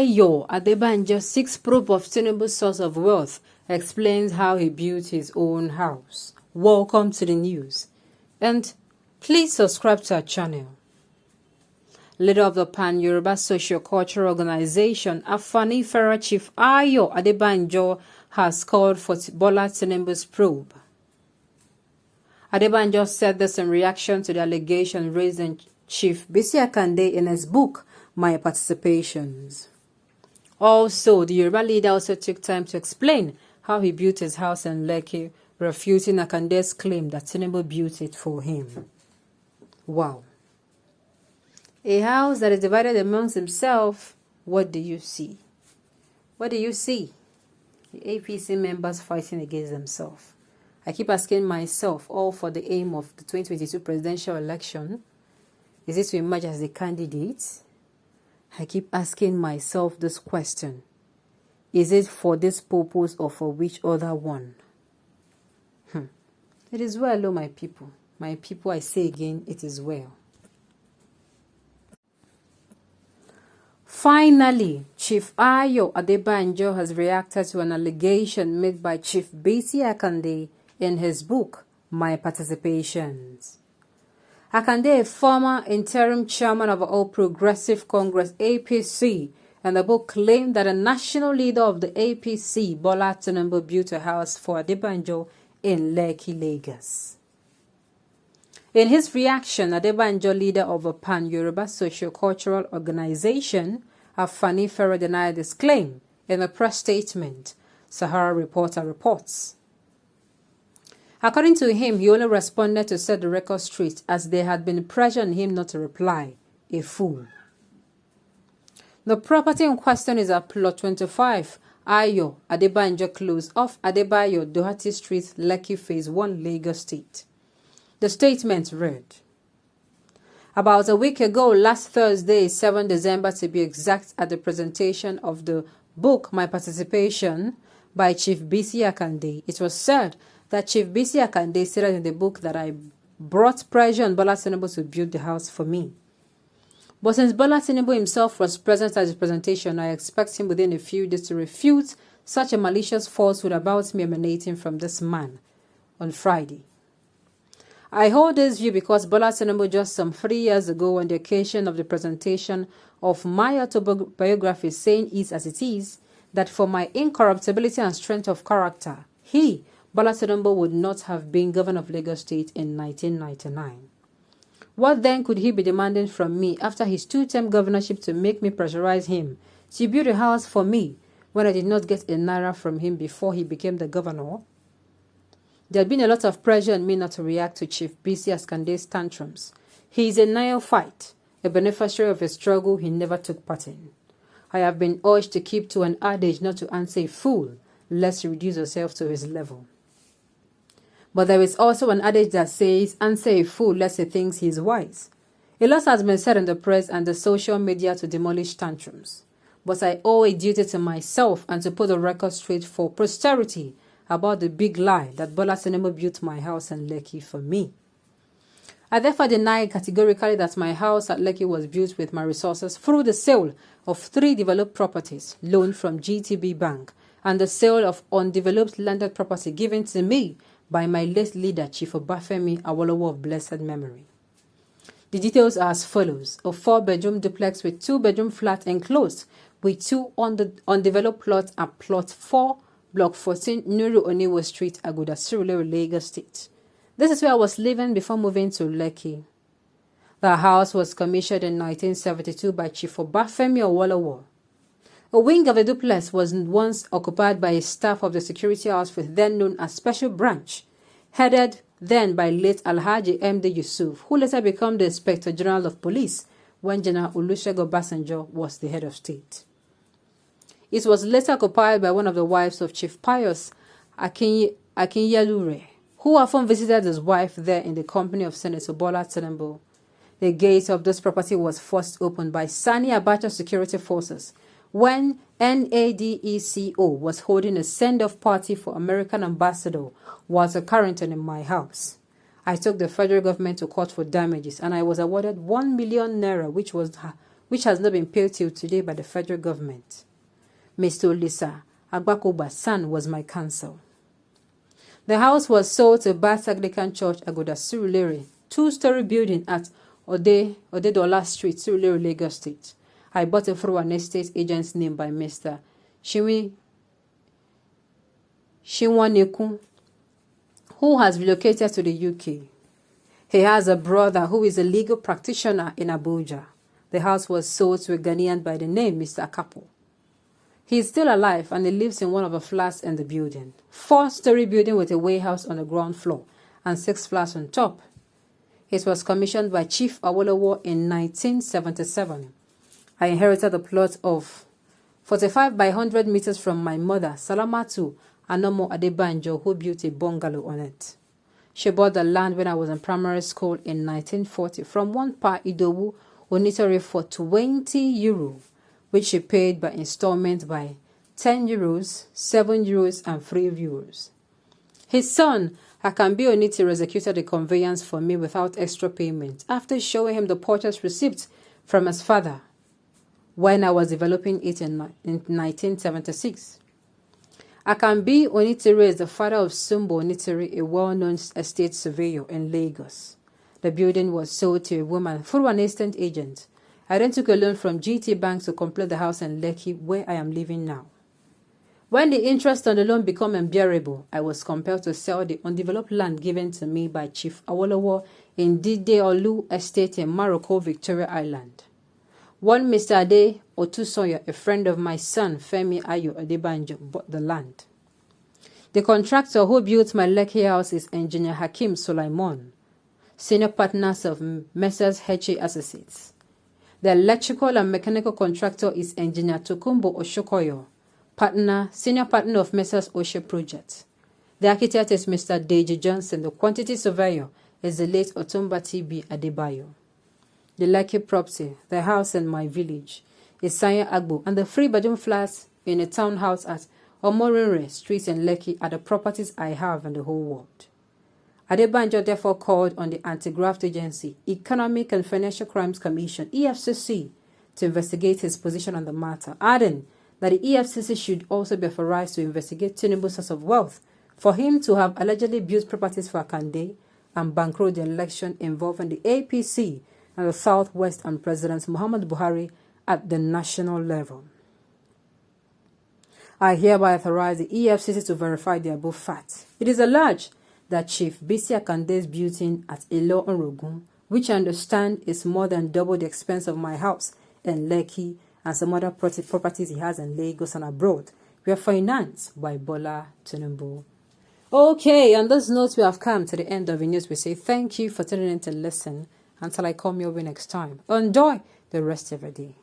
Ayo Adebanjo seeks proof of Tinubu's source of wealth, explains how he built his own house. Welcome to the news, and please subscribe to our channel. Leader of the Pan-Yoruba Socio-Cultural Organization, Afani Fera Chief Ayo Adebanjo has called for Bola Tinubu's probe. Adebanjo said this in reaction to the allegation raised in Chief Bisi Akande in his book, My Participations. Also, the Yoruba leader also took time to explain how he built his house in Lekki, refuting Akande's claim that Tinubu built it for him. Wow. A house that is divided amongst himself, what do you see? What do you see? The APC members fighting against themselves. I keep asking myself, all for the aim of the 2022 presidential election, is it to emerge as the candidate? I keep asking myself this question. Is it for this purpose or for which other one? It is well, oh my people. My people, I say again, it is well. Finally, Chief Ayo Adebanjo has reacted to an allegation made by Chief Bisi Akande in his book, My Participations. Akande, a former interim chairman of All Progressive Congress APC, and the book claimed that a national leader of the APC, Bola Tinubu, built a house for Adebanjo in Lekki, Lagos. In his reaction, Adebanjo, leader of a Pan-Yoruba Socio-Cultural Organization, Afani Fera, denied this claim in a press statement, Sahara Reporter reports. According to him, he only responded to set the record straight as there had been pressure on him not to reply. A fool. The property in question is at Plot 25, Ayo Adebanjo Close off Adebayo Doherty Street, Lekki Phase 1, Lagos State. The statement read, about a week ago, last Thursday, 7 December to be exact, at the presentation of the book My Participation by Chief Bisi Akande, it was said that Chief Bisi Akande stated in the book that I brought pressure on Bola Tinubu to build the house for me. But since Bola Tinubu himself was present at the presentation, I expect him within a few days to refute such a malicious falsehood about me emanating from this man on Friday. I hold this view because Bola Tinubu just some 3 years ago, on the occasion of the presentation of my autobiography, saying it as it is, that for my incorruptibility and strength of character, he, Bola Tinubu, would not have been governor of Lagos State in 1999. What then could he be demanding from me after his 2-term governorship to make me pressurize him to build a house for me when I did not get a naira from him before he became the governor? There had been a lot of pressure on me not to react to Chief Bisi Akande's tantrums. He is a neophyte, a beneficiary of a struggle he never took part in. I have been urged to keep to an adage not to answer a fool, lest you reduce yourself to his level. But there is also an adage that says, answer a fool lest he thinks he is wise. A lot has been said in the press and the social media to demolish tantrums. But I owe a duty to myself and to put the record straight for posterity about the big lie that Bola Tinubu built my house in Lekki for me. I therefore deny categorically that my house at Lekki was built with my resources through the sale of 3 developed properties loaned from GTB Bank and the sale of undeveloped landed property given to me by my late leader, Chief Obafemi Awolowo of blessed memory. The details are as follows: a 4-bedroom duplex with 2-bedroom flat enclosed with 2 undeveloped plots at Plot 4, Block 14, Nuru Oniwo Street, Aguda, Surulere, Lagos State. This is where I was living before moving to Lekki. The house was commissioned in 1972 by Chief Obafemi Awolowo. A wing of the duplex was once occupied by a staff of the security outfit then known as Special Branch, headed then by late Alhaji M.D. Yusuf, who later became the Inspector General of Police when General Olusegun Obasanjo was the head of state. It was later occupied by one of the wives of Chief Pius Akinyelure, who often visited his wife there in the company of Senator Bola Tinubu. The gate of this property was first opened by Sani Abacha security forces when NADECO was holding a send-off party for American ambassador Walter Carrington in my house. I took the federal government to court for damages and I was awarded 1 million naira, which which has not been paid till today by the federal government. Mr. Olisa Agbakoba's son was my counsel. The house was sold to Bath Anglican Church, Agoda, Surulere, 2-story building at Odedola Street, Surulere, Lagos State. I bought it through an estate agent's name by Mr. Shinwaneku, who has relocated to the UK. He has a brother who is a legal practitioner in Abuja. The house was sold to a Ghanaian by the name Mr. Akapo. He is still alive and he lives in one of the flats in the building. 4-story building with a warehouse on the ground floor and 6 flats on top. It was commissioned by Chief Awolowo in 1977. I inherited a plot of 45 by 100 meters from my mother, Salamatu Anomo Adebanjo, who built a bungalow on it. She bought the land when I was in primary school in 1940 from one Pa Idowu Onitore for €20, which she paid by installment by €10, €7 and €3. His son, Akambi Onitiri, executed the conveyance for me without extra payment after showing him the purchase receipt from his father when I was developing it in 1976. Akambi Onitiri is the father of Sumbo Onitiri, a well-known estate surveyor in Lagos. The building was sold to a woman through an estate agent. I then took a loan from GT Bank to complete the house in Lekki, where I am living now. When the interest on the loan became unbearable, I was compelled to sell the undeveloped land given to me by Chief Awolowo in Dideolu Estate in Maroko, Victoria Island. One Mr. Ade Otusoya, a friend of my son Femi Ayo Adebanjo, bought the land. The contractor who built my Lekki house is Engineer Hakim Sulaimon, senior partners of Messrs. H.A. Associates. The electrical and mechanical contractor is Engineer Tokumbo Oshokoyo, senior partner of Messrs. Oshe Project. The architect is Mr. Deji Johnson. The quantity surveyor is the late Otumba T.B. Adebayo. The Lekki property, the house in my village, is Sanya Agbo, and the 3-bedroom flats in a townhouse at Omorere Street in Lekki are the properties I have in the whole world. Adebanjo therefore called on the Anti-Graft Agency, Economic and Financial Crimes Commission, EFCC, to investigate his position on the matter, adding that the EFCC should also be authorized to investigate Tinubu's source of wealth for him to have allegedly built properties for Akande and bankrolled the election involving the APC and the Southwest and President Muhammad Buhari at the national level. I hereby authorize the EFCC to verify the above facts. It is alleged that Chief Bisi Akande's building at Ilo Orogun, which I understand is more than double the expense of my house in Lekki and some other properties he has in Lagos and abroad, were financed by Bola Tinubu. Okay, on this note, we have come to the end of the news. We say thank you for tuning in to listen. Until I come your way next time, enjoy the rest of your day.